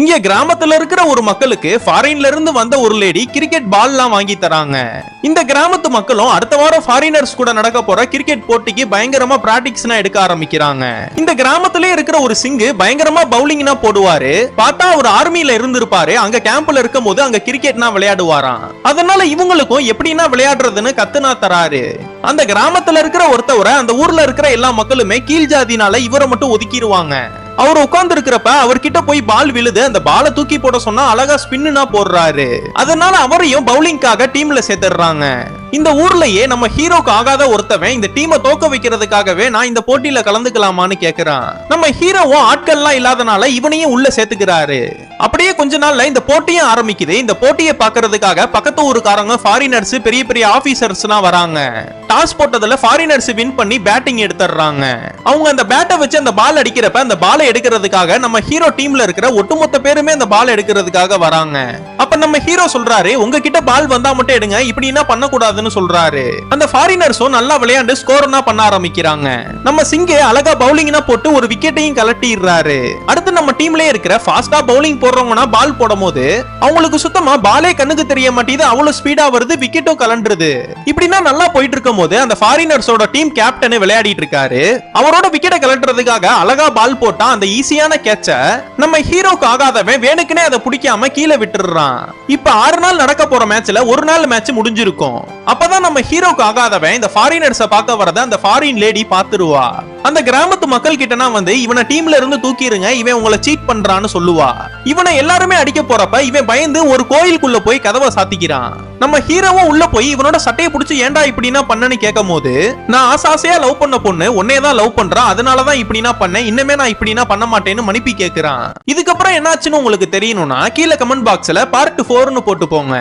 இங்க கிராமத்துல இருக்கிற ஒரு மக்களுக்கு ஃபாரின்ல இருந்து வந்த ஒரு லேடி கிரிக்கெட் பால் எல்லாம் வாங்கி தராங்க. இந்த கிராமத்து மக்களும் அடுத்த வாரம் ஃபாரினர்ஸ் கூட நடக்க போற கிரிக்கெட் போட்டிக்கு பயங்கரமா பிராக்டிஸ்னா எடுக்க ஆரம்பிக்கிறாங்க. இந்த கிராமத்திலே இருக்கிற ஒரு சிங்கு பயங்கரமா பவுலிங்னா போடுவாரு. பார்த்தா அவர் ஆர்மியில இருந்திருப்பாரு. அங்க கேம்ப்ல இருக்கும் போது அங்க கிரிக்கெட்னா விளையாடுவாராம். அதனால இவங்களுக்கும் எப்படின்னா விளையாடுறதுன்னு கத்துனா தராரு. அந்த கிராமத்துல இருக்கிற ஒருத்தவரை அந்த ஊர்ல இருக்கிற எல்லா மக்களுமே கீழ் ஜாதினால இவரை மட்டும் ஒதுக்கிடுவாங்க. அவர் உட்கார்ந்து இருக்கிறப்ப அவர்கிட்ட போய் பால் விழுது. அந்த பாலை தூக்கி போட சொன்னா அழகா ஸ்பின்னா போடுறாரு. அதனால அவரையும் பவுலிங்காக டீம்ல சேர்த்துறாங்க. இந்த ஊர்லயே நம்ம ஹீரோக்கு ஆகாத ஒருத்தவன் இந்த டீமை தோக்க வைக்கிறதுக்காகவே நான் இந்த போட்டியில கலந்துக்கலாமான்னு கேக்குறான். நம்ம ஹீரோவும் ஆட்கள்லாம் இல்லாதனால இவனையும் உள்ள சேர்த்துக்கிறாரு. அப்படியே கொஞ்ச நாள்ல இந்த போட்டியும் ஆரம்பிக்குது. இந்த போட்டியை பாக்குறதுக்காக பக்கத்து ஊருக்காரங்க ஃபாரினர்ஸ் பெரிய பெரிய ஆபீசர்ஸ் எல்லாம் வராங்க. டாஸ் போட்டதுல ஃபாரினர்ஸ் வின் பண்ணி பேட்டிங் எடுத்துறாங்க. அவங்க அந்த பேட்டை வச்சு அந்த பால் அடிக்கிறப்ப அந்த பாலை எடுக்கிறதுக்காக நம்ம ஹீரோ டீம்ல இருக்கிற ஒட்டுமொத்த பேருமே அந்த பால் எடுக்கிறதுக்காக வராங்க. அப்ப நம்ம ஹீரோ சொல்றாரு, உங்ககிட்ட பால் வந்தா மட்டும் எடுங்க, இப்படி என்ன பண்ண கூடாதுன்னு சொல்றாரு. அந்த ஃபாரினர்ஸும் நல்லா விளையாண்டு ஸ்கோர்னா பண்ண ஆரம்பிக்கிறாங்க. நம்ம சிங்கே அழகா பவுலிங்னா போட்டு ஒரு விக்கெட்டையும் கலட்டிடுறாரு. அடுத்து நம்ம டீம்லயே இருக்கிற ஃபாஸ்டா பவுலிங் போடுறவங்கன்னா பால் போடும்போது அவங்களுக்கு சுத்தமா பாலே கண்ணுக்கு தெரிய மாட்டேங்குது. அவ்வளவு ஸ்பீடா வருது, விக்கெட்டும் கலண்டுருது. இப்படின்னா நல்லா போயிட்டு இருக்கும் போது அந்த ஃபாரினர்ஸோட டீம் கேப்டன் விளையாடிட்டு இருக்காரு. அவரோட விக்கெட்டை கலட்டுறதுக்காக அழகா பால் போட்டா அந்த ஈஸியான கேட்ச நம்ம ஹீரோக்கு ஆகாதவன் வேணுக்குனே அதை பிடிக்காம கீழே விட்டுறான். இப்ப 6 நாள் நடக்க போற மேட்ச்ல ஒரு நாள் மேட்ச் முடிஞ்சிருக்கும். அப்பதான் நம்ம ஹீரோக்கு ஆகாதவன் இந்த ஃபாரினர்ஸை பார்க்க வரத அந்த ஃபாரின் லேடி பாத்துருவா. அந்த கிராமத்து மக்கள் கிட்டனா வந்து இவனை டீம்ல இருந்து தூக்கிடுங்க, இவன் உங்களை சீட் பண்றான்னு சொல்லுவா. இவனை எல்லாருமே அடிக்க போறப்ப இவன் பயந்து ஒரு கோயிலுக்குள்ள போய் கதவை சாத்திக்கிறான். நம்ம ஹீரோவும் உள்ள போய் இவனோட சட்டையை பிடிச்சி ஏன்டா இப்படின்னா பண்ணனு கேட்கும் போது, நான் ஆசாசையா லவ் பண்ண பொண்ணு உன்னையதான் லவ் பண்றான், அதனாலதான் இப்படின்னா பண்ணேன், இன்னமே நான் இப்படின்னா பண்ண மாட்டேன்னு மன்னிப்பு கேட்கிறான். இதுக்கப்புறம் என்னாச்சுன்னு உங்களுக்கு தெரியணும்னா கீழே கமெண்ட் பாக்ஸ்ல பார்ட் 4ன்னு போட்டு போங்க.